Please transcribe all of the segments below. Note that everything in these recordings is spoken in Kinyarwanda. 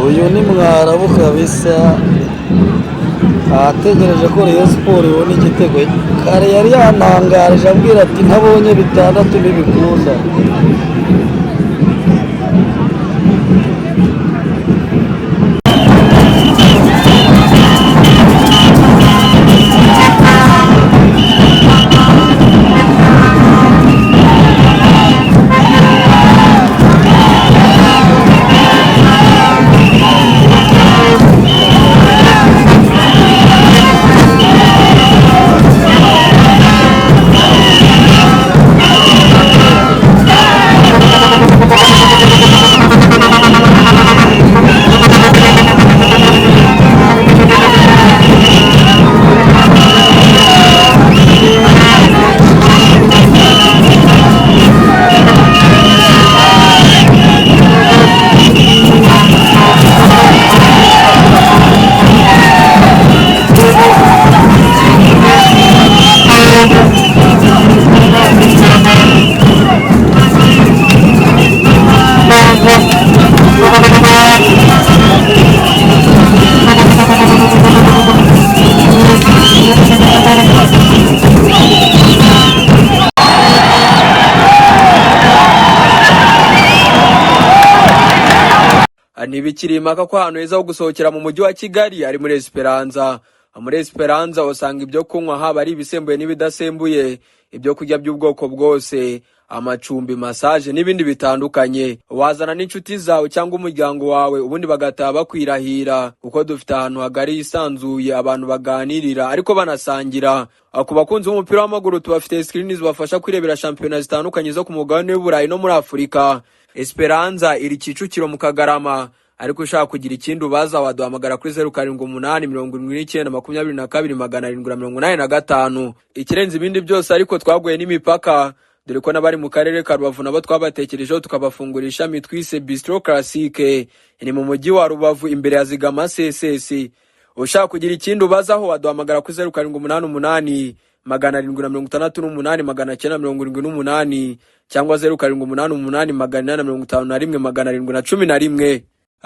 uyu ni Mwarabu kabisa ategereje ko Rayon Sport ibona igitego kare yari yantangarije ambwira ati ntabonye bitandatu ntibikunda ntibikiri impaka ko ahantu heza ho gusohokera mu mujyi wa Kigali ari muri Esperanza. Muri Esperanza usanga ibyo kunywa haba ari ibisembuye n'ibidasembuye, ibyo kurya by'ubwoko bwose, amacumbi, massage n'ibindi bitandukanye. Wazana n'inshuti zawe cyangwa umuryango wawe ubundi bagataha bakwirahira, kuko dufite ahantu hagari hisanzuye abantu baganirira ariko banasangira. Ku bakunzi b'umupira w'amaguru tubafite screens bafasha kwirebera shampiyona zitandukanye zo ku mugabane w'Uburayi no muri Afurika. Esperanza iri Kicukiro mu Kagarama, ariko ushaka kugira ikindi ubaza waduhamagara kuri 0788 Ikirenze ibindi byose ariko twaguye n'imipaka, dore ko n'abari mu karere ka Rubavu nabo twabatekerejeho tukabafungurisha mitwise Bistro Classique ni mu mujyi wa Rubavu imbere ya Zigama CSS. Ushaka kugira ikindi ubazaho waduhamagara kuri 0788 768 cyangwa 0788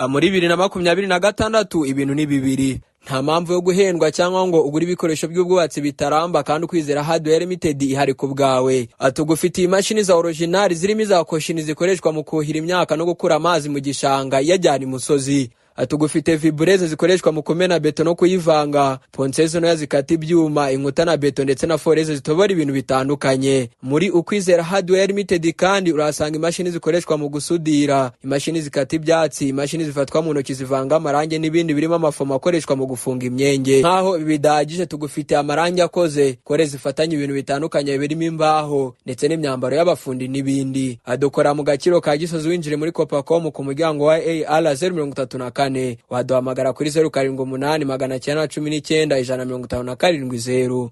Muri 2026 ibintu ni bibiri. Nta mpamvu yo guhendwa cyangwa ngo ugure ibikoresho by'ubwubatsi bitaramba, kandi Kwizera Hardware Limited ihari ku bwawe. Atugufitiye imashini za original zirimo iza koshini zikoreshwa mu kuhira imyaka no gukura amazi mu gishanga yajyana imusozi. Atugufite vibreze zikoreshwa mu kumena beto no kuyivanga, poncezo no yazikata ibyuma, inkuta na beto ndetse na foreze zitobora ibintu bitandukanye. Muri Ukwizera Hardware Limited kandi urasanga imashini zikoreshwa mu gusudira, imashini zikata ibyatsi, imashini zifatwa mu ntoki zivanga amarange n'ibindi birimo amafomo akoreshwa mu gufunga imyenge. Nkaho bidahagije tugufite amarange akoze, kore zifatanya ibintu bitandukanye birimo imbaho ndetse n'imyambaro y'abafundi n'ibindi. Adukora mu Gakiro ka Gisozi winjire muri Copacom ku muryango wa AR034. Waduhamagara kuri 0788 119 157.